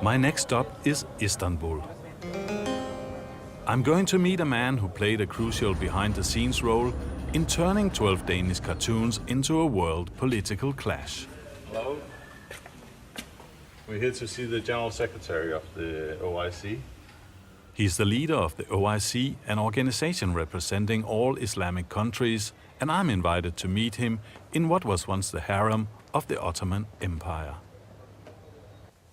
My next stop is Istanbul. I'm going to meet a man who played a crucial behind-the-scenes role in turning 12 Danish cartoons into a world political clash. Hello. We're here to see the General Secretary of the OIC. He's the leader of the OIC, an organization representing all Islamic countries, and I'm invited to meet him in what was once the harem of the Ottoman Empire.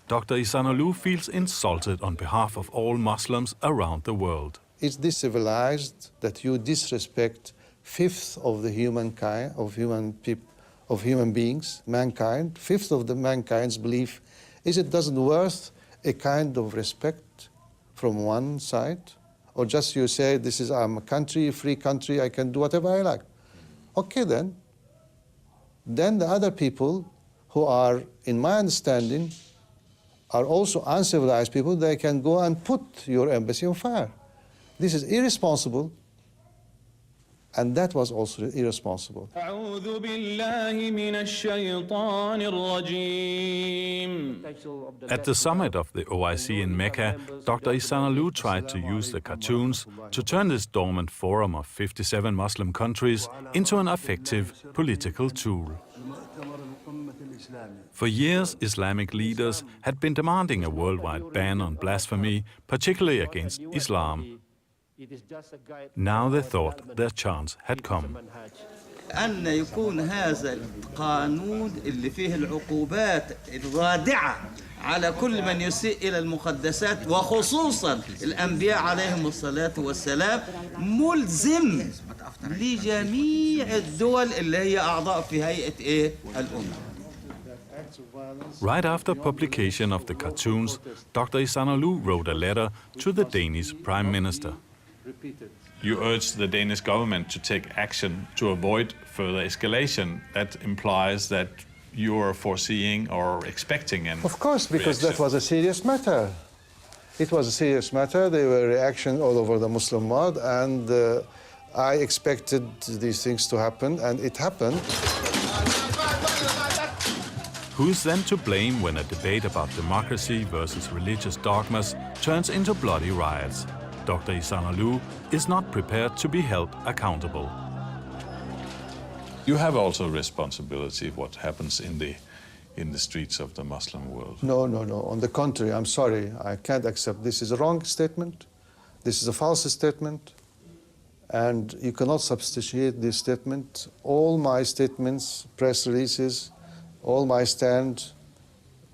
Dr. Ihsanoglu feels insulted on behalf of all Muslims around the world. It's civilized that you disrespect fifth of the humankind, of human beings, mankind. Fifth of the mankind's belief is it doesn't worth a kind of respect from one side, or just you say this is I'm a country, a free country, I can do whatever I like. Okay then. Then the other people who are, in my understanding, are also uncivilized people, they can go and put your embassy on fire. This is irresponsible, and that was also irresponsible. At the summit of the OIC in Mecca, Dr. Ihsanoglu tried to use the cartoons to turn this dormant forum of 57 Muslim countries into an effective political tool. For years, Islamic leaders had been demanding a worldwide ban on blasphemy, particularly against Islam. Now they thought their chance had come. أن يكون هذا القانون اللي فيه العقوبات الرادعة على كل من يسيء إلى المقدسات وخصوصا الأنبياء عليهم الصلاة والسلام ملزم لجميع الدول اللي هي أعضاء في هيئة الأمم. Right after publication of the cartoons, Dr. Ihsanoglu wrote a letter to the Danish Prime Minister. You urge the Danish government to take action to avoid further escalation. That implies that you are foreseeing or expecting an Of course, because reaction. that was a serious matter. It was a serious matter. There were reactions all over the Muslim world, and I expected these things to happen, and it happened. Who is then to blame when a debate about democracy versus religious dogmas turns into bloody riots? Dr. Ihsanoglu is not prepared to be held accountable. You have also responsibility of what happens in the streets of the Muslim world. No, no, no. On the contrary, I'm sorry. I can't accept. This is a wrong statement. This is a false statement. And you cannot substantiate this statement. All my statements, press releases, all my stand,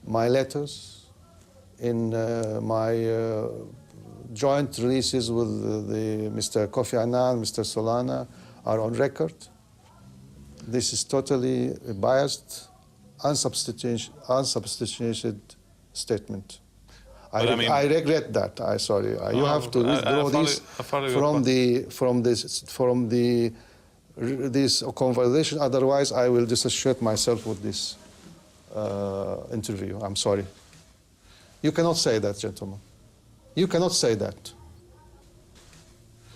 my letters, in my joint releases with Mr. Kofi Annan, Mr. Solana, are on record. This is totally a biased, unsubstantiated statement. I regret that. Sorry. You have to withdraw this from this conversation. Otherwise, I will disassociate myself with this interview. I'm sorry. You cannot say that, gentlemen. You cannot say that.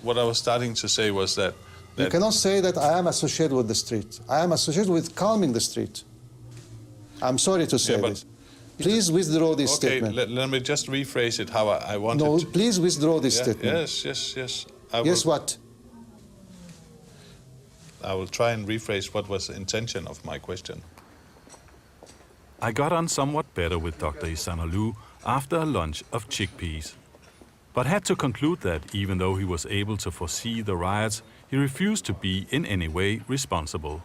What I was starting to say was that you cannot say that I am associated with the street. I am associated with calming the street. I'm sorry to say this. Please withdraw this statement. Let me just rephrase it how I wanted No, to. please withdraw this statement. Yes. Yes, what? I will try and rephrase what was the intention of my question. I got on somewhat better with Dr. Ihsanoglu after a lunch of chickpeas, but had to conclude that even though he was able to foresee the riots, he refused to be in any way responsible.